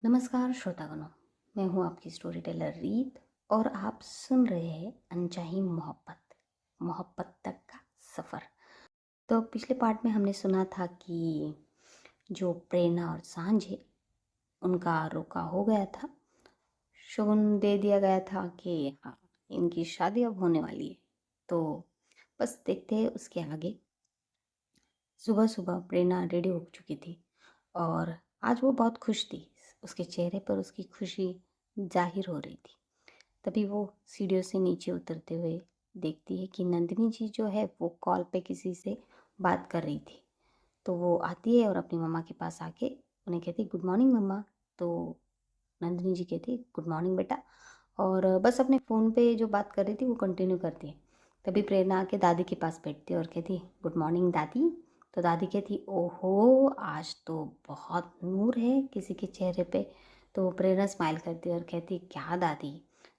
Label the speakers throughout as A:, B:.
A: नमस्कार श्रोतागणों। मैं हूँ आपकी स्टोरी टेलर रीत और आप सुन रहे हैं अनचाही मोहब्बत मोहब्बत तक का सफ़र। तो पिछले पार्ट में हमने सुना था कि जो प्रेरणा और सांझ है उनका रोका हो गया था। शगुन दे दिया गया था कि हाँ, इनकी शादी अब होने वाली है। तो बस देखते हैं उसके आगे। सुबह सुबह प्रेरणा रेडी हो चुकी थी और आज वो बहुत खुश थी। उसके चेहरे पर उसकी खुशी जाहिर हो रही थी। तभी वो सीढ़ियों से नीचे उतरते हुए देखती है कि नंदिनी जी जो है वो कॉल पे किसी से बात कर रही थी। तो वो आती है और अपनी मम्मा के पास आके उन्हें कहती गुड मॉर्निंग मम्मा। तो नंदिनी जी कहती गुड मॉर्निंग बेटा, और बस अपने फ़ोन पे जो बात कर रही थी वो कंटिन्यू करती है। तभी प्रेरणा आके दादी के पास बैठती है और कहती गुड मॉर्निंग दादी। तो दादी कहती ओहो, आज तो बहुत नूर है किसी के चेहरे पे। तो प्रेरणा स्माइल करती है और कहती क्या दादी।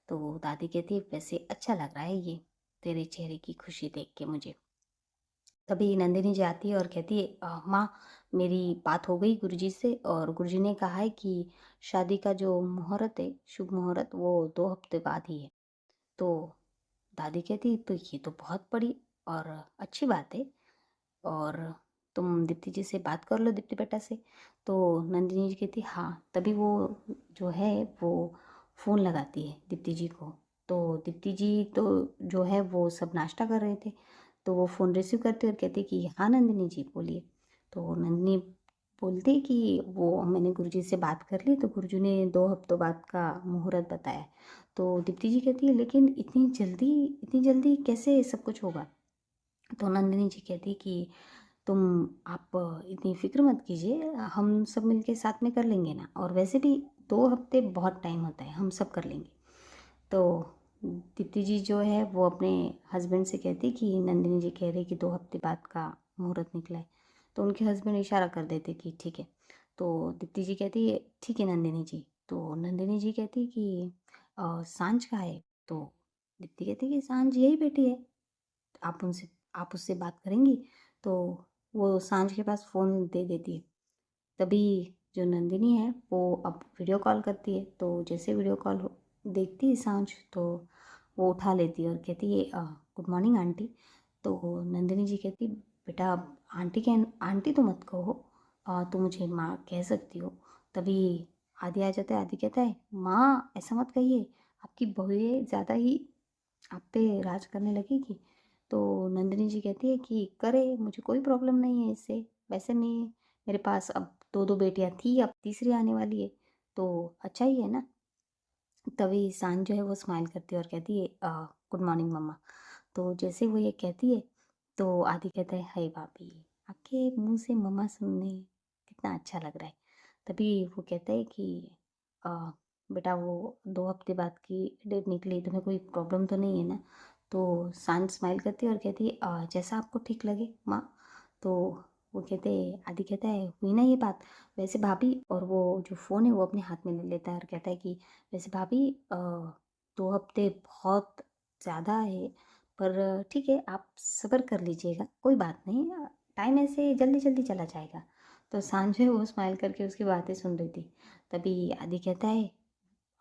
A: तो दादी कहती वैसे अच्छा लग रहा है ये तेरे चेहरे की खुशी देख के मुझे। तभी नंदिनी जी आती है और कहती है माँ, मेरी बात हो गई गुरुजी से और गुरुजी ने कहा है कि शादी का जो मुहूर्त है, शुभ मुहूर्त, वो 2 हफ्ते बाद ही है। तो दादी कहती तो ये तो बहुत बड़ी और अच्छी बात है, और तुम दीप्ति जी से बात कर लो, दीप्ति बेटा से। तो नंदिनी जी कहती हाँ। तभी वो जो है वो फ़ोन लगाती है दीप्ति जी को। तो दीप्ति जी तो जो है वो सब नाश्ता कर रहे थे। तो वो फ़ोन रिसीव करती और कहती कि हाँ नंदिनी जी बोलिए। तो नंदिनी बोलती कि वो मैंने गुरुजी से बात कर ली, तो गुरुजी ने 2 हफ्तों बाद का मुहूर्त बताया। तो दीप्ति जी कहती है लेकिन इतनी जल्दी कैसे सब कुछ होगा। तो नंदिनी जी कहती कि तुम आप इतनी फ़िक्र मत कीजिए, हम सब मिलके साथ में कर लेंगे ना, और वैसे भी 2 हफ्ते बहुत टाइम होता है, हम सब कर लेंगे। तो दीप्ति जी जो है वो अपने हस्बैंड से कहती कि नंदिनी जी कह रही कि 2 हफ्ते बाद का मुहूर्त निकला है। तो उनके हस्बैंड इशारा कर देते कि ठीक है। तो दीप्ति जी कहती है ठीक है नंदिनी जी। तो नंदिनी जी कहती कि सांझ का है। तो दीप्ति कहती कि सांझ यही बैठी है, आप उससे बात करेंगी। तो वो सांझ के पास फ़ोन दे देती है। तभी जो नंदिनी है वो अब वीडियो कॉल करती है। तो जैसे वीडियो कॉल देखती है सांझ, तो वो उठा लेती है और कहती है गुड मॉर्निंग आंटी। तो नंदिनी जी कहती बेटा अब आंटी तो मत कहो, तो मुझे माँ कह सकती हो। तभी आदि आ जाता है। आदि कहता है माँ ऐसा मत कहिए, आपकी बहुएं ज़्यादा ही आप पे राज करने लगेगी। तो नंदिनी जी कहती है कि करे, मुझे कोई प्रॉब्लम नहीं है इससे। वैसे मैं, मेरे पास अब दो दो बेटियां थी, अब तीसरी आने वाली है, तो अच्छा ही है ना। तभी सांझ जो है वो स्माइल करती है और कहती है गुड मॉर्निंग मम्मा। तो जैसे वो ये कहती है तो आदि कहता है हाय भाभी, आपके मुंह से मम्मा सुनने कितना अच्छा लग रहा है। तभी वो कहता है कि अ, बेटा वो 2 हफ्ते बाद की डेट निकली, तुम्हें कोई प्रॉब्लम तो नहीं है ना। तो सांझ स्माइल करती है और कहती है जैसा आपको ठीक लगे माँ। तो वो कहते आदि कहता है हुई ना ये बात। वैसे भाभी, और वो जो फ़ोन है वो अपने हाथ में ले लेता है और कहता है कि वैसे भाभी 2 हफ्ते बहुत ज़्यादा है, पर ठीक है आप सब्र कर लीजिएगा, कोई बात नहीं, टाइम ऐसे जल्दी जल्दी चला जाएगा। तो सांझ है वो स्माइल करके उसकी बातें सुन रही थी। तभी आदि कहता है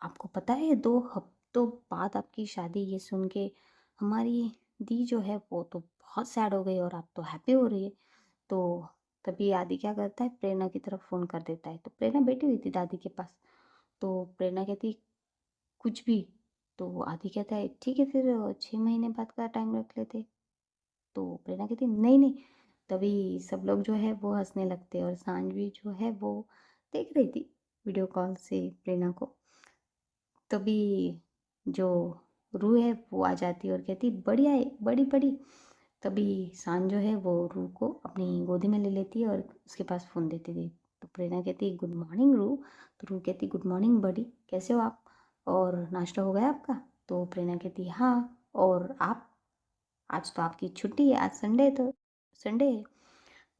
A: आपको पता है 2 हफ्तों बाद आपकी शादी, ये सुन के हमारी दी जो है वो तो बहुत सैड हो गई और आप तो हैप्पी हो रही है। तो तभी आदि क्या करता है, प्रेरणा की तरफ फ़ोन कर देता है। तो प्रेरणा बैठी हुई थी दादी के पास। तो प्रेरणा कहती कुछ भी। तो आदि कहता है ठीक है फिर 6 महीने बाद का टाइम रख लेते। तो प्रेरणा कहती नहीं नहीं। तभी सब लोग जो है वो हंसने लगते और सानवी जो है वो देख रही थी वीडियो कॉल से प्रेरणा को। तभी जो रूह है वो आ जाती है और कहती बढ़िया है, बड़ी बड़ी। तभी सांझ जो है वो रूह को अपनी गोदी में ले लेती है और उसके पास फ़ोन देती थी। तो प्रेरणा कहती गुड मॉर्निंग रूह। तो रूह कहती गुड मॉर्निंग बड़ी, कैसे हो आप, और नाश्ता हो गया आपका। तो प्रेरणा कहती हाँ, और आप, आज तो आपकी छुट्टी है, आज संडे है, तो संडे है।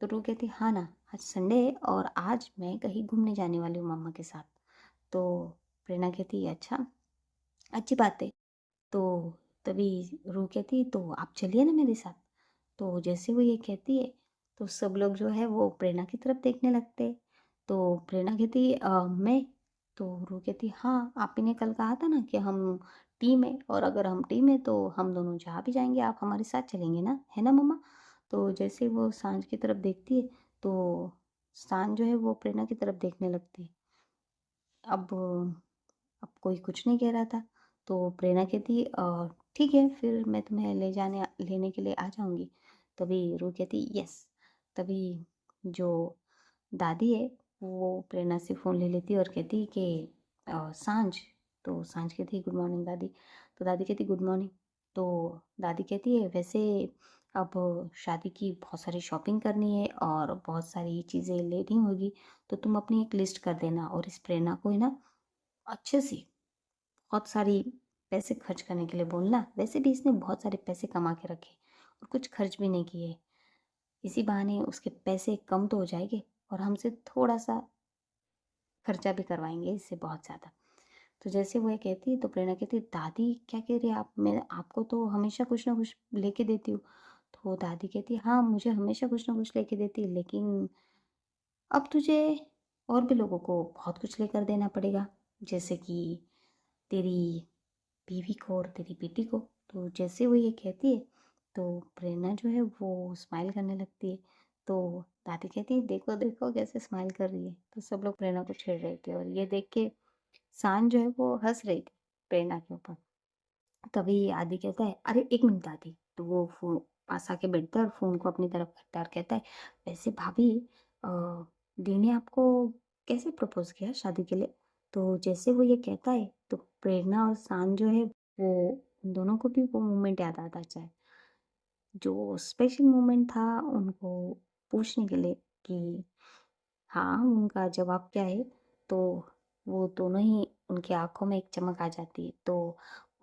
A: तो रूह कहती हाँ ना, आज संडे है और आज मैं कहीं घूमने जाने वाली हूँ मम्मा के साथ। तो प्रेरणा कहती अच्छा, अच्छी बात है। तो तभी रूह कहती तो आप चलिए ना मेरे साथ। तो जैसे वो ये कहती है तो सब लोग जो है वो प्रेरणा की तरफ देखने लगते हैं। तो प्रेरणा कहती मैं, तो रू कहती हाँ, आप ही ने कल कहा था ना कि हम टीम है, और अगर हम टीम है तो हम दोनों जहाँ भी जाएँगे आप हमारे साथ चलेंगे ना, है ना मम्मा? तो जैसे वो सांझ की तरफ देखती है, तो सांझ जो है वो प्रेरणा की तरफ देखने लगती है। अब कोई कुछ नहीं कह रहा था, तो प्रेरणा कहती ठीक है फिर मैं तुम्हें लेने के लिए आ जाऊँगी। तभी रू कहती यस। तभी जो दादी है वो प्रेरणा से फ़ोन ले लेती है और कहती कि सांझ। तो सांझ कहती गुड मॉर्निंग दादी। तो दादी कहती गुड मॉर्निंग। तो दादी कहती है वैसे अब शादी की बहुत सारी शॉपिंग करनी है और बहुत सारी चीज़ें लेनी होगी, तो तुम अपनी एक लिस्ट कर देना और इस प्रेरणा को है ना अच्छे से बहुत सारी पैसे खर्च करने के लिए बोलना। वैसे भी इसने बहुत सारे पैसे कमा के रखे और कुछ खर्च भी नहीं किए। इसी बहाने उसके पैसे कम तो हो जाएंगे और हमसे थोड़ा सा खर्चा भी करवाएंगे इससे बहुत ज़्यादा। तो जैसे वो ये कहती है तो प्रेरणा कहती है दादी क्या कह रही है आप, मैं आपको तो हमेशा कुछ ना कुछ लेके देती हूँ। तो दादी कहती है हाँ मुझे हमेशा कुछ ना कुछ लेके देती है, लेकिन अब तुझे और भी लोगों को बहुत कुछ लेकर देना पड़ेगा, जैसे कि तेरी बीवी को और तेरी बेटी को। तो जैसे वो ये कहती है तो प्रेरणा जो है वो स्माइल करने लगती है। तो दादी कहती है देखो देखो कैसे स्माइल कर रही है। तो सब लोग प्रेरणा को छेड़ रहे थे और ये देख के सांझ जो है वो हंस रही थी प्रेरणा के ऊपर। तभी आदि कहता है अरे एक मिनट दादी। तो वो फोन पास आके बैठता है और फोन को अपनी तरफ करता है और कहता है वैसे भाभी अ, दी ने आपको कैसे प्रपोज किया शादी के लिए? तो जैसे वो ये कहता है तो प्रेरणा और सांझ जो है वो उन दोनों को भी वो मोमेंट याद आता है, जो स्पेशल मोमेंट था उनको पूछने के लिए कि हाँ उनका जवाब क्या है। तो वो दोनों ही उनकी आंखों में एक चमक आ जाती है। तो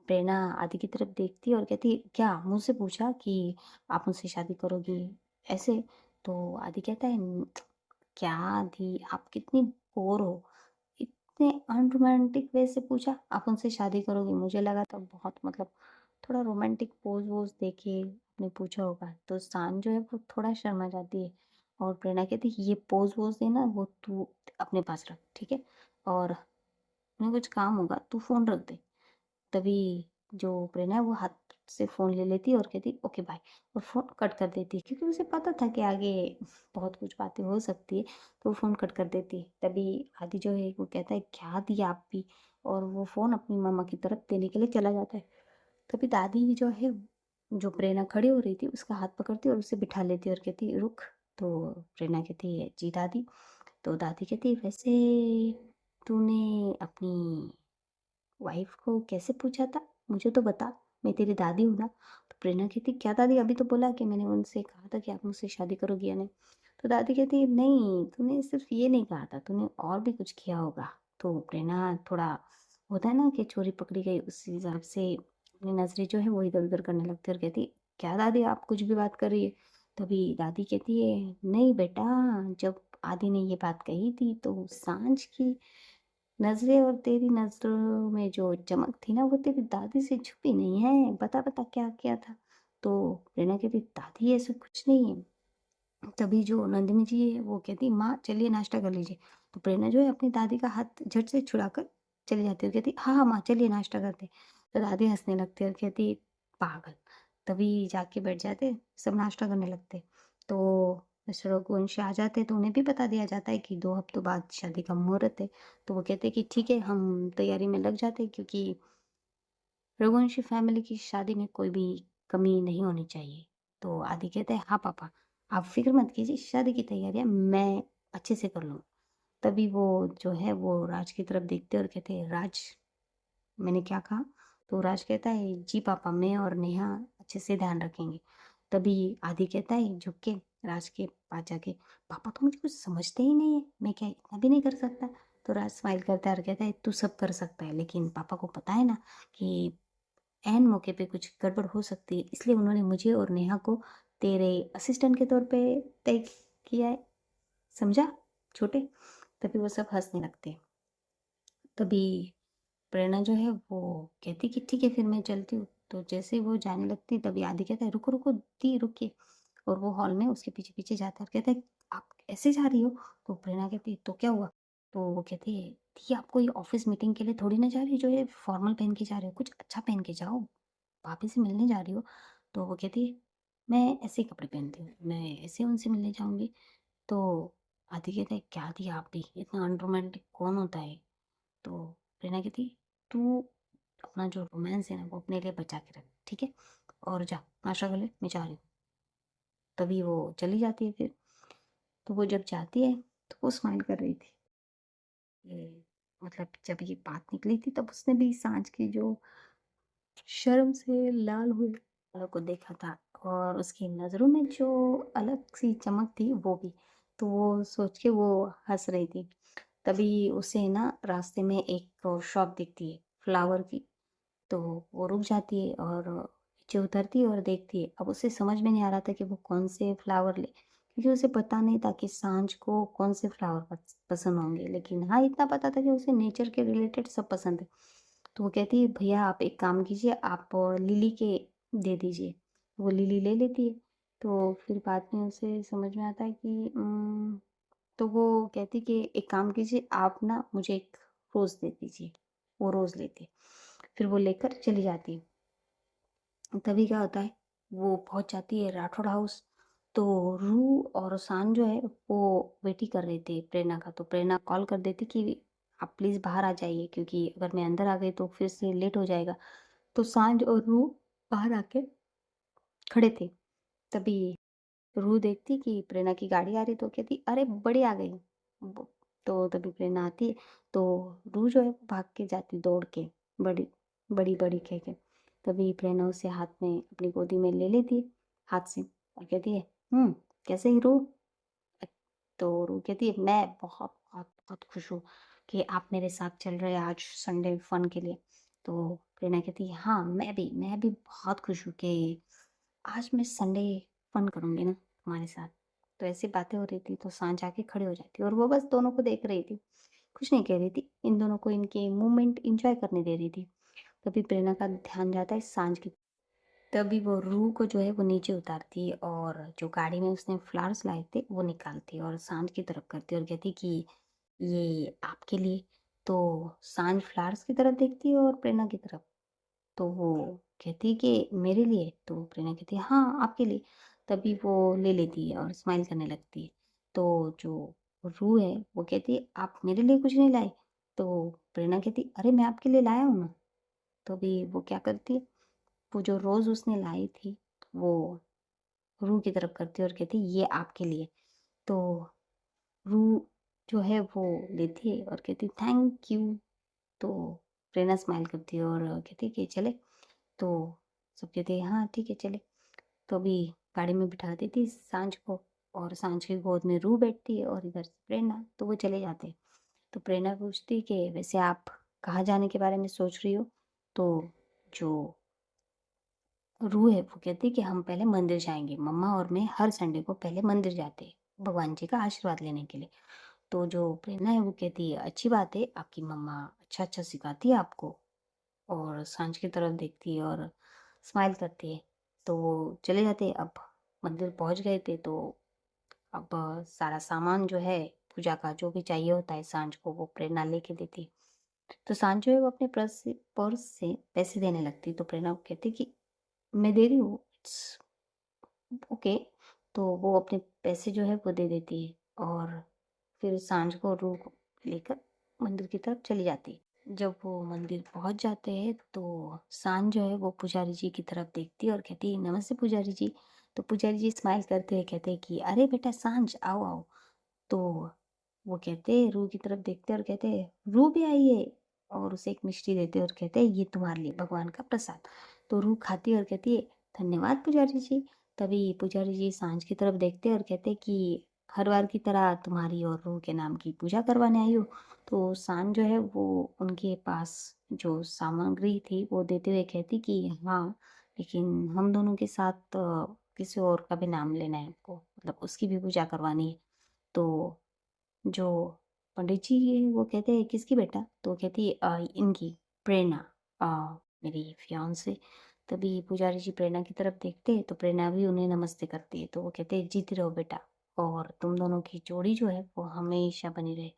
A: प्रेरणा आदि की तरफ देखती है और कहती है क्या मुझसे पूछा कि आप मुझसे शादी करोगी ऐसे? तो आदि कहता है क्या आदि आप कितनी बोर हो, इतने अनरोमांटिक वे से पूछा आप उनसे शादी करोगी? मुझे लगा था बहुत मतलब थोड़ा रोमांटिक पोज वोज देके आपने पूछा होगा। तो शान जो है वो थोड़ा शर्मा जाती है और प्रेरणा कहती है ये पोज वोज देना वो तू अपने पास रख, ठीक है, और उन्हें कुछ काम होगा तू फोन रख दे। तभी जो प्रेरणा है वो हाथ से फ़ोन ले लेती है और कहती ओके बाय, और फ़ोन कट कर देती है क्योंकि उसे पता था कि आगे बहुत कुछ बातें हो सकती है। तो वो फ़ोन कट कर देती है। तभी आदि जो है वो कहता है क्या दिया आप भी, और वो फ़ोन अपनी मम्मा की तरफ देने के लिए चला जाता है। तभी दादी जो है जो प्रेरणा खड़ी हो रही थी उसका हाथ पकड़ती है और उसे बिठा लेती है और कहती है रुक। तो प्रेरणा कहती है जी दादी। तो दादी कहती है वैसे तूने अपनी वाइफ को कैसे पूछा था, मुझे तो बता, मैं तेरी दादी हूँ ना। तो प्रेरणा कहती क्या दादी, अभी तो बोला कि मैंने उनसे कहा था कि आप मुझसे शादी करोगी या नहीं। तो दादी कहती नहीं तूने सिर्फ ये नहीं कहा था, तूने और भी कुछ किया होगा। तो प्रेरणा थोड़ा होता है ना कि चोरी पकड़ी गई उस हिसाब से अपनी नजरें जो है वो इधर उधर करने लगती है और कहती क्या दादी आप कुछ भी बात कर रही है? तभी दादी कहती है नहीं बेटा, जब आदि ने ये बात कही थी तो सांझ की नज़रें और तेरी नज़रों में जो चमक थी ना वो तेरी दादी से छुपी नहीं है, बता बता क्या किया था? तो प्रेरणा कहती दादी ऐसा कुछ नहीं है। तभी जो नंदिनी जी है वो कहती माँ चलिए नाश्ता कर लीजिए। तो प्रेरणा जो है अपनी दादी का हाथ झट से छुड़ाकर चली जाती है और कहती हाँ हाँ माँ चलिए नाश्ता करते। तो दादी हंसने लगती है और कहती पागल। तभी जाके बैठ जाते, सब नाश्ता करने लगते। तो मिस्टर रघुवंशी आ जाते तो उन्हें भी बता दिया जाता है कि 2 हफ्तों बाद शादी का मुहूर्त है। तो वो कहते हैं कि ठीक है हम तैयारी में लग जाते हैं क्योंकि रघुवंशी फैमिली की शादी में कोई भी कमी नहीं होनी चाहिए। तो आदि कहते हैं हाँ पापा आप फिक्र मत कीजिए, शादी की तैयारियां मैं अच्छे से कर लूँ। तभी वो जो है वो राज की तरफ देखते और कहते हैं राज मैंने क्या कहा? तो राज कहता है जी पापा मैं और नेहा अच्छे से ध्यान रखेंगे। तभी आदि कहता है झुक के राज के पास जाके पापा तो मुझे कुछ समझते ही नहीं है, मैं क्या इतना भी नहीं कर सकता? तो राज स्माइल करता है और कहता है तू सब कर सकता है, लेकिन पापा को पता है ना कि ऐन मौके पे कुछ गड़बड़ हो सकती है, इसलिए उन्होंने मुझे और नेहा को तेरे असिस्टेंट के तौर पे तय किया है, समझा छोटे? तभी वो सब हंसने लगते हैं। तभी प्रेरणा जो है वो कहती कि ठीक है फिर मैं चलती हूँ। तो जैसे ही वो जाने लगती तभी आदि कहता है रुको रुको दी रुकिए, और वो हॉल में उसके पीछे पीछे जाता है और कहता है आप ऐसे जा रही हो? तो प्रेरणा कहती है तो क्या हुआ? तो वो कहती है, "दी आपको ये ऑफ़िस मीटिंग के लिए थोड़ी ना जा रही हो जो ये फॉर्मल पहन के जा रहे हो, कुछ अच्छा पहन के जाओ, भाभी से मिलने जा रही हो।" तो वो कहती है, "मैं ऐसे ही कपड़े पहनती हूँ, मैं ऐसे उनसे मिलने जाऊँगी।" तो आदि कहता है, "क्या दी आप भी, इतना अनरोमांटिक कौन होता है?" तो प्रेरणा कहती, "तू अपना जो रोमांस है ना वो अपने लिए बचा के रख, ठीक है? और जा नाश्ता कर ले, मैं जा रही हूँ।" तभी वो चली जाती है फिर। तो वो जब जाती है तो वो स्माइल कर रही थी। ये मतलब जब ये बात निकली थी तब उसने भी सांझ की जो शर्म से लाल हुए बालों को देखा था और उसकी नज़रों में जो अलग-सी चमक थी वो भी। तो वो सोच के वो हँस रही थी। तभी उसे ना रास्ते में एक शॉप दिखती है फ्लावर की। तो वो रुक जाती है और नीचे उतरती है और देखती है। अब उसे समझ में नहीं आ रहा था कि वो कौन से फ्लावर ले, क्योंकि उसे पता नहीं था कि सांझ को कौन से फ्लावर पसंद होंगे। लेकिन हाँ, इतना पता था कि उसे नेचर के रिलेटेड सब पसंद है। तो वो कहती है, "भैया आप एक काम कीजिए, आप लिली के दे दीजिए।" वो लिली ले लेती है। तो फिर बाद में उसे समझ में आता है कि तो वो कहती कि एक काम कीजिए, आप ना मुझे एक रोज़ दे दीजिए। वो रोज़ लेती है। फिर वो लेकर चली जाती है। तभी क्या होता है, वो पहुँच जाती है राठौड़ हाउस। तो रू और शान जो है वो वेट ही कर रहे थे प्रेरणा का। तो प्रेरणा कॉल कर देती कि आप प्लीज़ बाहर आ जाइए, क्योंकि अगर मैं अंदर आ गई तो फिर से लेट हो जाएगा। तो सांझ और रू बाहर आके खड़े थे। तभी रू देखती कि प्रेरणा की गाड़ी आ रही तो कहती, "अरे बड़ी आ गई।" वो तो तभी प्रेरणा आती है। तो रू जो है वो भाग के जाती दौड़ के, बड़ी बड़ी बड़ी कह के। तभी प्रेरणा उसे हाथ में अपनी गोदी में ले लेती है हाथ से और कहती है, कैसे ही रू?" तो रू कहती है, "मैं बहुत बहुत बहुत खुश हूँ कि आप मेरे साथ चल रहे हैं आज संडे फन के लिए।" तो प्रेरणा कहती है, "हाँ मैं भी बहुत खुश हूँ कि आज मैं संडे फन करूँगी ना तुम्हारे साथ।" तो ऐसी बातें हो रही थी तो सांझ आके खड़ी हो जाती और वो बस दोनों को देख रही थी, कुछ नहीं कह रही थी, इन दोनों को इनके मूवमेंट एंजॉय करने दे रही थी। तभी प्रेरणा का ध्यान जाता है सांझ की। तभी वो रूह को जो है वो नीचे उतारती है और जो गाड़ी में उसने फ्लावर्स लाए थे वो निकालती है और सांझ की तरफ करती है और कहती कि ये आपके लिए। तो सांझ फ्लावर्स की तरफ देखती है और प्रेरणा की तरफ। तो वो कहती है कि मेरे लिए? तो प्रेरणा कहती है, हाँ आपके लिए। तभी वो ले लेती है और स्माइल करने लगती है। तो जो रूह है वो कहती है, आप मेरे लिए कुछ नहीं लाए? तो प्रेरणा कहती, अरे मैं आपके लिए लाया हूँ ना। तो अभी वो क्या करती है, वो जो रोज़ उसने लाई थी वो रूह की तरफ करती है और कहती है, ये आपके लिए। तो रूह जो है वो लेती है और कहती है, थैंक यू। तो प्रेरणा स्माइल करती है और कहती है कि चले? तो सब कहते हैं, हाँ ठीक है चले। तो अभी गाड़ी में बिठा देती सांझ को और सांझ की गोद में रूह बैठती है और इधर से प्रेरणा। तो वो चले जाते हैं। तो प्रेरणा पूछती है कि वैसे आप कहाँ जाने के बारे में सोच रही हो? तो जो रूह है वो कहती है कि हम पहले मंदिर जाएंगे, मम्मा और मैं हर संडे को पहले मंदिर जाते हैं भगवान जी का आशीर्वाद लेने के लिए। तो जो प्रेरणा है वो कहती है, अच्छी बात है, आपकी मम्मा अच्छा अच्छा सिखाती है आपको। और सांझ की तरफ देखती है और स्माइल करती है। तो वो चले जाते हैं। अब मंदिर पहुंच गए थे तो अब सारा सामान जो है पूजा का जो भी चाहिए होता है सांझ को वो प्रेरणा लेके देती है। तो सांझ जो है वो अपने पर्स से पैसे देने लगती। तो प्रेरणा को कहती कि मैं दे रही हूँ, इट्स ओके। तो वो अपने पैसे जो है वो दे देती है और फिर सांझ को रूह को लेकर मंदिर की तरफ चली जाती है। जब वो मंदिर पहुंच जाते हैं तो सांझ जो है वो पुजारी जी की तरफ देखती है और कहती है, नमस्ते पुजारी जी। तो पुजारी जी स्माइल करते हुए कहते हैं कि अरे बेटा सांझ, आओ आओ। तो वो कहते हैं, रूह की तरफ देखते हैं और कहते हैं, रूह भी आई है। और उसे एक मिष्टी देते हैं और कहते हैं, ये तुम्हारे लिए भगवान का प्रसाद। तो रूह खाती है और कहती है, धन्यवाद पुजारी जी। तभी पुजारी जी सांझ की तरफ देखते हैं और कहते हैं कि हर बार की तरह तुम्हारी और रूह के नाम की पूजा करवाने आई हो। तो सांझ जो है वो उनके पास जो सामग्री थी वो देते हुए कहती कि हाँ, लेकिन हम दोनों के साथ किसी और का भी नाम लेना है हमको, मतलब उसकी भी पूजा करवानी है। तो जो पंडित जी हैं वो कहते हैं, किसकी बेटा? तो वो कहती है, इनकी, प्रेरणा, अ, मेरी फियांसे। तभी पुजारी जी प्रेरणा की तरफ देखते हैं तो प्रेरणा भी उन्हें नमस्ते करती है। तो वो कहते हैं, जीती रहो बेटा और तुम दोनों की जोड़ी जो है वो हमेशा बनी रहे।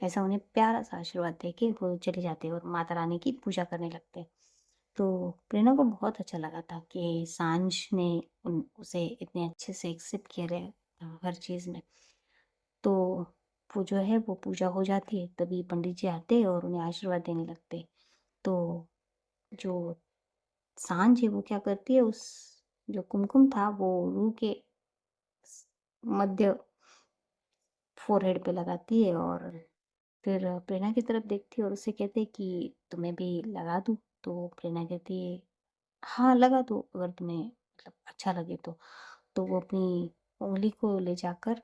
A: ऐसा उन्हें प्यारा सा आशीर्वाद दे के वो चले जाते और माता रानी की पूजा करने लगते। तो प्रेरणा को बहुत अच्छा लगा था कि सांझ ने उसे इतने अच्छे से एक्सेप्ट किया था हर चीज़ में। तो वो जो है वो पूजा हो जाती है, तभी पंडित जी आते और उन्हें आशीर्वाद देने लगते। तो जो सांझ है वो क्या करती है, उस जो कुमकुम था वो रूह के मध्य फोरहेड पे लगाती है और फिर प्रेरणा की तरफ देखती है और उससे कहते हैं कि तुम्हें भी लगा दूँ? तो प्रेरणा कहती है हाँ, लगा दो अगर तुम्हें मतलब अच्छा लगे तो। तो वो अपनी उँगली को ले जाकर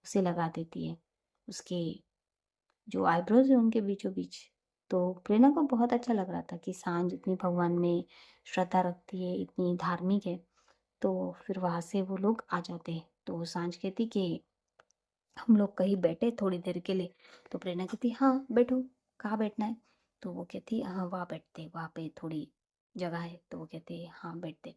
A: उसे लगा देती है, उसके जो आईब्रोज़ हैं उनके बीचों-बीच। तो प्रेरणा को बहुत अच्छा लग रहा था कि सांझ इतनी भगवान में श्रद्धा रखती है, इतनी धार्मिक है। तो फिर वहाँ से वो लोग आ जाते हैं। तो सांझ कहती कि हम लोग कहीं बैठे थोड़ी देर के लिए। तो प्रेरणा कहती हाँ बैठो, कहाँ बैठना है? तो वो कहती हाँ वहाँ बैठते, वहाँ पे थोड़ी जगह है। तो वो कहते हाँ बैठते।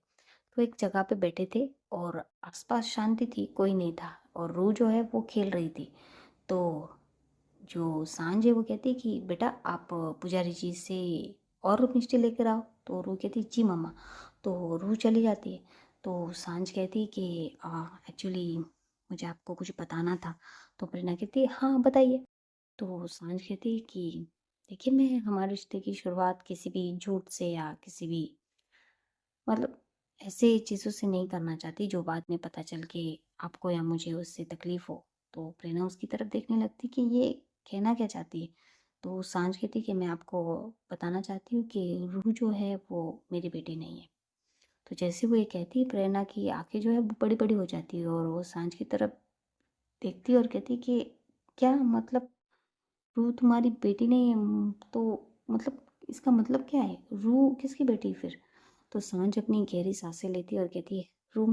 A: तो एक जगह पे बैठे थे और आसपास शांति थी, कोई नहीं था और रूह जो है वो खेल रही थी। तो जो सांझ है वो कहती कि बेटा आप पुजारी जी से और मिष्टी लेकर आओ। तो रूह कहती जी मम्मा। तो रूह चली जाती है। तो सांझ कहती कि एक्चुअली मुझे आपको कुछ बताना था। तो प्रेरणा कहती हाँ बताइए। तो सांझ कहती कि देखिए मैं हमारे रिश्ते की शुरुआत किसी भी झूठ से या किसी भी मतलब ऐसे चीज़ों से नहीं करना चाहती जो बाद में पता चल के आपको या मुझे उससे तकलीफ हो। तो प्रेरणा उसकी तरफ देखने लगती कि ये कहना क्या चाहती है। तो सांझ कहती कि मैं आपको बताना चाहती हूँ कि रूह जो है वो मेरी बेटी नहीं है। तो जैसे वो ये कहती है प्रेरणा की आंखें जो है वो बड़ी बड़ी हो जाती है और वो सांझ की तरफ देखती है और कहती कि क्या मतलब रूह तुम्हारी बेटी नहीं है? तो मतलब इसका मतलब क्या है? रूह किसकी बेटी है फिर? तो सांझ अपनी गहरी सांसें लेती है और कहती है रूह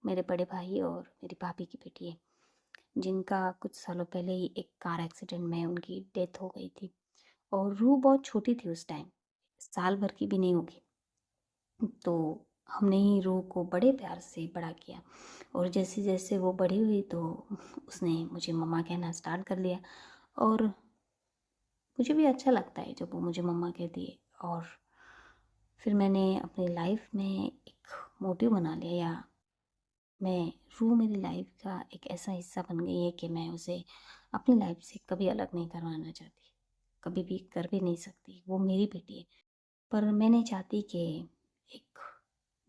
A: मेरे बड़े भाई और मेरी भाभी की बेटी है, जिनका कुछ सालों पहले ही एक कार एक्सीडेंट में उनकी डेथ हो गई थी। और रूह बहुत छोटी थी उस टाइम, साल भर की भी नहीं होगी। तो हमने ही रूह को बड़े प्यार से बड़ा किया और जैसे जैसे वो बड़ी हुई तो उसने मुझे मम्मा कहना स्टार्ट कर लिया और मुझे भी अच्छा लगता है जब वो मुझे मम्मा कहती है। और फिर मैंने अपनी लाइफ में एक मोटिव बना लिया, या मैं रूह मेरी लाइफ का एक ऐसा हिस्सा बन गई है कि मैं उसे अपनी लाइफ से कभी अलग नहीं करवाना चाहती, कभी भी कर भी नहीं सकती। वो मेरी बेटी है। पर मैं नहीं चाहती कि एक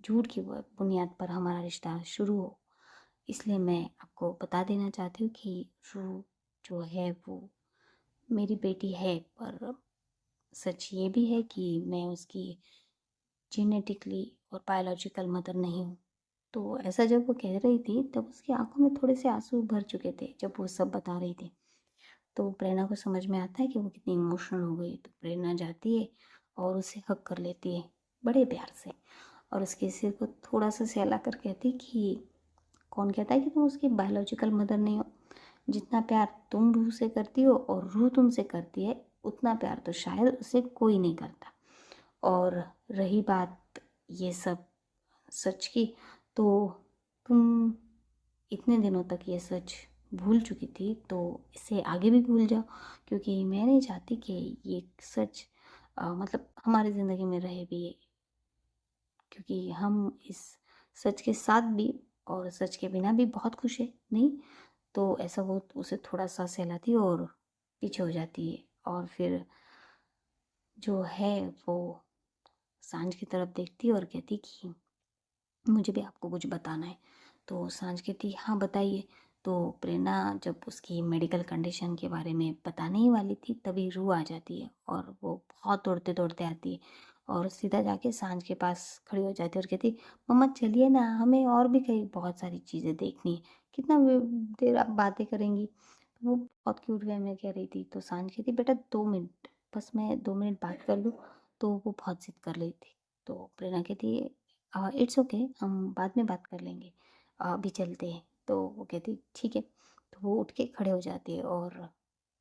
A: झूठ की बुनियाद पर हमारा रिश्ता शुरू हो। इसलिए मैं आपको बता देना चाहती हूँ कि रूह जो है वो मेरी बेटी है, पर सच ये भी है कि मैं उसकी जेनेटिकली और बायोलॉजिकल मदर नहीं हूँ। तो ऐसा जब वो कह रही थी तब उसकी आंखों में थोड़े से आंसू भर चुके थे जब वो सब बता रही थी। तो प्रेरणा को समझ में आता है कि वो कितनी इमोशनल हो गई। तो प्रेरणा जाती है और उसे हग कर लेती है बड़े प्यार से और उसके सिर को थोड़ा सा सहला कर कहती कि कौन कहता है कि तुम उसकी बायोलॉजिकल मदर नहीं हो? जितना प्यार तुम रूह से करती हो और रूह तुमसे करती है उतना प्यार तो शायद उसे कोई नहीं करता। और रही बात ये सब सच की, तो तुम इतने दिनों तक ये सच भूल चुकी थी तो इसे आगे भी भूल जाओ, क्योंकि मैं नहीं चाहती कि ये सच मतलब हमारी ज़िंदगी में रहे भी ये, क्योंकि हम इस सच के साथ भी और सच के बिना भी बहुत खुश है नहीं। तो ऐसा वो उसे थोड़ा सा सहलाती है और पीछे हो जाती है और फिर जो है वो सांझ की तरफ देखती है और कहती कि मुझे भी आपको कुछ बताना है। तो सांझ कहती हाँ बताइए। तो प्रेरणा जब उसकी मेडिकल कंडीशन के बारे में बताने ही वाली थी तभी रूह आ जाती है और वो बहुत दौड़ते दौड़ते आती है और सीधा जाके सांझ के पास खड़ी हो जाती है और कहती मम्मा चलिए ना, हमें और भी कई बहुत सारी चीज़ें देखनी है, कितना देर आप बातें करेंगी? तो वो बहुत क्यूट वे में कह रही थी। तो सांझ कहती बेटा 2 मिनट, बस मैं 2 मिनट बात कर लूँ। तो वो बहुत जिद कर रही थी। तो प्रेरणा कहती इट्स ओके, हम बाद में बात कर लेंगे, अभी चलते हैं। तो वो कहती ठीक है। तो वो उठ के खड़े हो जाते हैं और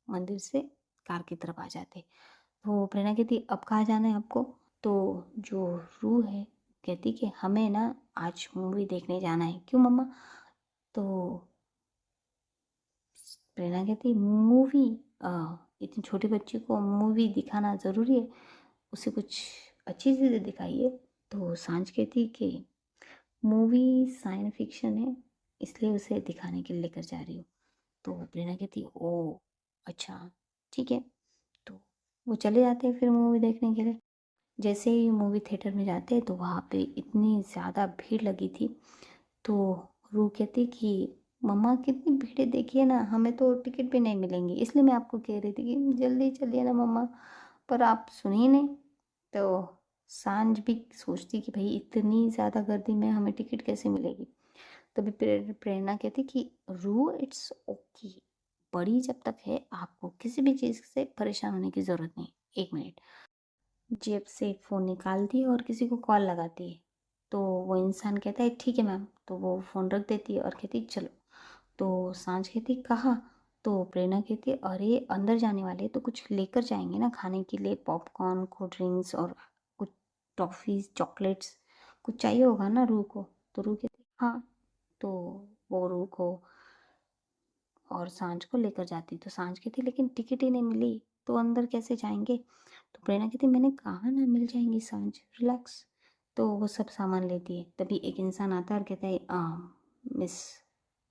A: मंदिर से कार की तरफ आ जाते हैं। तो प्रेरणा कहती अब कहाँ जाना है आपको? तो जो रूह है कहती कि हमें ना आज मूवी देखने जाना है। क्यों मम्मा? तो प्रेरणा कहती मूवी? इतनी छोटी बच्ची को मूवी दिखाना ज़रूरी है, उसे कुछ अच्छी चीज़ें दिखाइए। तो सांझ कहती कि मूवी साइंस फिक्शन है, इसलिए उसे दिखाने के लिए लेकर जा रही हूँ। तो प्रेरणा कहती ओह अच्छा ठीक है। तो वो चले जाते हैं फिर मूवी देखने के लिए। जैसे ही मूवी थिएटर में जाते हैं तो वहाँ पे इतनी ज़्यादा भीड़ लगी थी। तो रूह कहती कि मम्मा कितनी भीड़ है देखिए ना, हमें तो टिकट भी नहीं मिलेंगी, इसलिए मैं आपको कह रही थी कि जल्दी चलिए ना मम्मा, पर आप सुनिए नहीं। तो सांझ भी सोचती कि भाई इतनी ज़्यादा गर्दी में हमें टिकट कैसे मिलेगी। तभी प्रेरणा कहती कि रूह इट्स ओके, बड़ी जब तक है आपको किसी भी चीज़ से परेशान होने की ज़रूरत नहीं। एक मिनट, जेब से फ़ोन निकालती है और किसी को कॉल लगाती है। तो वो इंसान कहता है ठीक है मैम, तो वो फ़ोन रख देती है और कहती है चलो। तो सांझ कहती कहाँ? तो प्रेरणा कहती है अरे अंदर जाने वाले तो कुछ लेकर जाएंगे ना खाने के लिए, पॉपकॉर्न, कोल्ड ड्रिंक्स और कुछ टॉफ़ीज़, चॉकलेट्स, कुछ चाहिए होगा ना रूह को। तो रूह कहती हाँ। तो वो रूह को और सांझ को लेकर जाती। तो सांझ कहती लेकिन टिकट ही नहीं मिली, तो अंदर कैसे जाएंगे। तो प्रेरणा कहती मैंने कहा ना मिल जाएंगी सांझ, रिलैक्स। तो वो सब सामान लेती है। तभी एक इंसान आता है और कहता है मिस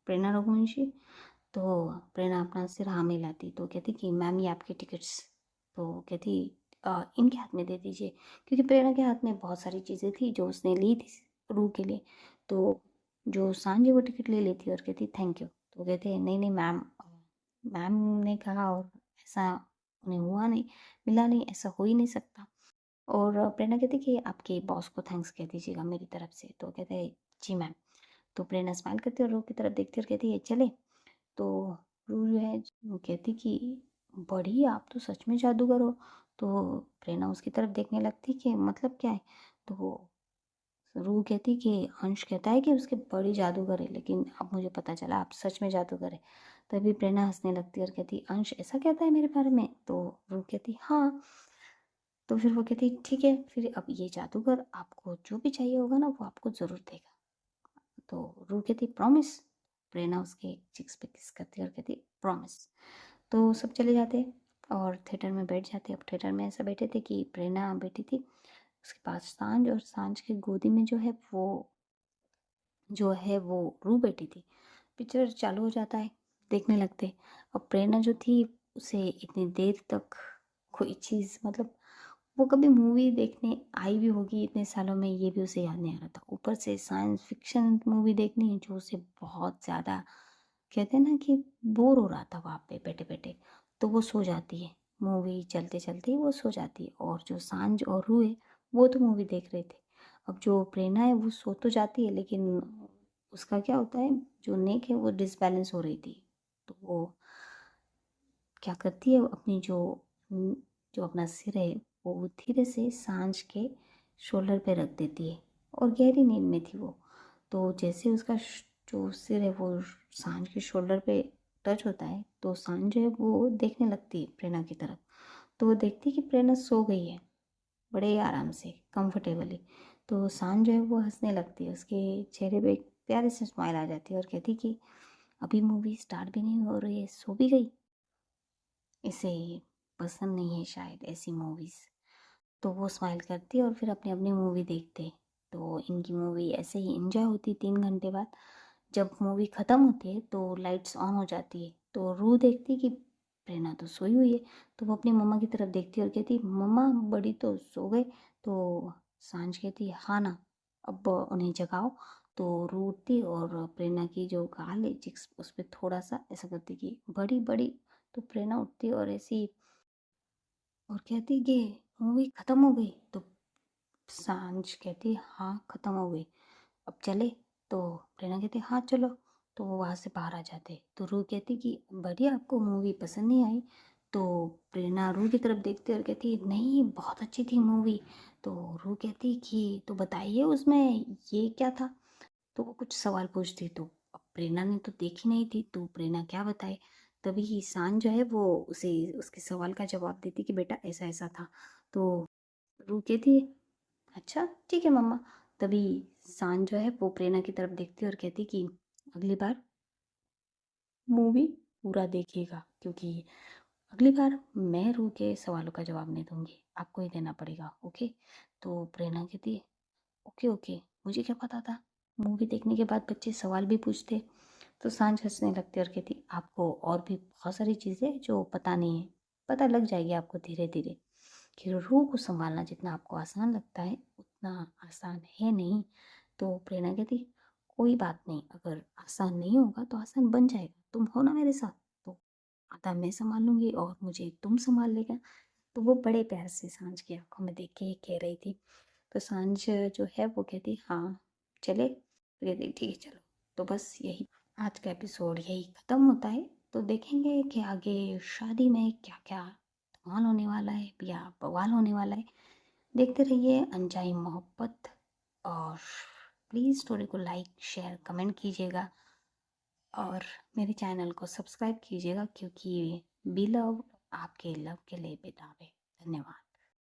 A: प्रेरणा रघुवंशी। तो प्रेरणा अपना सिर हाँ मिलाती। तो कहती कि मैम ये आपके टिकट्स। तो कहती इनके हाथ में दे दीजिए, क्योंकि प्रेरणा के हाथ में बहुत सारी चीज़ें थी जो उसने ली थी रूह के लिए। तो जो सांझ है वो टिकट ले लेती और कहती थैंक यू। तो कहते हैं नहीं नहीं मैम, मैम ने कहा और ऐसा उन्हें हुआ नहीं, मिला नहीं, ऐसा हो ही नहीं सकता। और प्रेरणा कहती कि आपके बॉस को थैंक्स कह दीजिएगा मेरी तरफ से। तो कहते हैं जी मैम। तो प्रेरणा स्माइल करती है और रूह की तरफ देखती है और कहती है चले। तो रूह जो है वो कहती कि बड़ी आप तो सच में जादूगर हो। तो प्रेरणा उसकी तरफ देखने लगती कि मतलब क्या है। तो रूह कहती कि अंश कहता है कि उसके बड़ी जादूगर है, लेकिन अब मुझे पता चला आप सच में जादूगर है। तभी प्रेरणा हंसने लगती है और कहती अंश ऐसा कहता है मेरे बारे में। तो रूह कहती हाँ। तो फिर वो कहती ठीक है, फिर अब ये जादूगर आपको जो भी चाहिए होगा ना वो आपको ज़रूर देगा। तो रूह कहती प्रॉमिस। प्रेरणा उसके चिक्स पे किस करती है और कहती प्रॉमिस। तो सब चले जाते और थिएटर में बैठ जाते। अब थिएटर में ऐसा बैठे थे कि प्रेरणा बैठी थी, उसके पास सांझ, और सांझ की गोदी में जो है वो रूह बैठी थी। पिक्चर चालू हो जाता है, देखने लगते। अब प्रेरणा जो थी उसे इतनी देर तक कोई चीज़, मतलब वो कभी मूवी देखने आई भी होगी इतने सालों में, ये भी उसे याद नहीं आ रहा था। ऊपर से साइंस फिक्शन मूवी देखनी है जो उसे बहुत ज़्यादा, कहते हैं ना कि बोर हो रहा था वहाँ पे बैठे बैठे। तो वो सो जाती है, मूवी चलते चलते ही वो सो जाती है। और जो सांझ और रूह है वो तो मूवी देख रहे थे। अब जो प्रेरणा है वो सो तो जाती है, लेकिन उसका क्या होता है, जो नेक है वो डिसबैलेंस हो रही थी। तो वो क्या करती है, अपनी जो अपना सिर है वो धीरे से सांझ के शोल्डर पे रख देती है। और गहरी नींद में थी वो। तो जैसे उसका जो सिर है वो सांझ के शोल्डर पे टच होता है, तो सांझ जो है वो देखने लगती है प्रेरणा की तरफ। तो वो देखती है कि प्रेरणा सो गई है बड़े आराम से, कंफर्टेबली। तो सांझ जो है वो हंसने लगती है, उसके चेहरे पे एक प्यारे से स्माइल आ जाती है और कहती कि अभी मूवी स्टार्ट भी नहीं हो रही है, सो भी गई। इसे पसंद नहीं है शायद ऐसी मूवीज़। तो वो स्माइल करती है और फिर अपनी अपनी मूवी देखते। तो इनकी मूवी ऐसे ही एंजॉय होती 3 घंटे बाद। जब मूवी ख़त्म होती है तो लाइट्स ऑन हो जाती है। तो रूह देखती कि प्रेरणा तो सोई हुई है। तो वो अपनी मम्मा की तरफ देखती है और कहती मम्मा बड़ी तो सो गए। तो सांझ कहती हाँ ना, अब उन्हें जगाओ। तो रूह उठती और प्रेरणा की जो गाल है चिक्स उस पर थोड़ा सा ऐसा करती कि बड़ी बड़ी। तो प्रेरणा उठती और ऐसी और कहती कि मूवी ख़त्म हो गई। तो सांझ कहती हाँ ख़त्म हो गई, अब चले। तो प्रेरणा कहती हाँ चलो। तो वो वहाँ से बाहर आ जाते। तो रूह कहती कि बढ़िया, आपको मूवी पसंद नहीं आई। तो प्रेरणा रूह की तरफ देखती और कहती नहीं बहुत अच्छी थी मूवी। तो रूह कहती कि तो बताइए उसमें ये क्या था। तो वो कुछ सवाल पूछती। तो अब प्रेरणा ने तो देखी नहीं थी, तो प्रेरणा क्या बताए। तभी सांझ जो है वो उसे उसके सवाल का जवाब देती कि बेटा ऐसा ऐसा था। तो रूह कहती अच्छा ठीक है मम्मा। तभी सांझ जो है वो प्रेरणा की तरफ देखती और कहती कि अगली बार मूवी पूरा देखिएगा, क्योंकि अगली बार मैं रू के सवालों का जवाब नहीं दूंगी, आपको ही देना पड़ेगा, ओके। तो प्रेरणा कहती है ओके ओके, मुझे क्या पता था, मूवी देखने के बाद बच्चे सवाल भी पूछते। तो सांझ हंसने लगती और कहती आपको और भी बहुत सारी चीज़ें जो पता नहीं है, पता लग जाएगी आपको धीरे धीरे कि रूह को संभालना जितना आपको आसान लगता है उतना आसान है नहीं। तो प्रेरणा कहती कोई बात नहीं, अगर आसान नहीं होगा तो आसान बन जाएगा, तुम हो ना मेरे साथ, तो आधा मैं संभाल लूंगी और मुझे तुम संभाल लेगा। तो वो बड़े प्यार से सांझ की आंखों में देख के ये कह रही थी। तो सांझ जो है वो कहती हाँ चले, तो कहती ठीक है चलो। तो बस यही आज का एपिसोड यही ख़त्म होता है। तो देखेंगे कि आगे शादी में क्या क्या धमाल होने वाला है या बवाल होने वाला है। देखते रहिए अनजाई मोहब्बत, और प्लीज़ स्टोरी को लाइक शेयर कमेंट कीजिएगा और मेरे चैनल को सब्सक्राइब कीजिएगा, क्योंकि बी लव आपके लव के लिए बेताब है। धन्यवाद।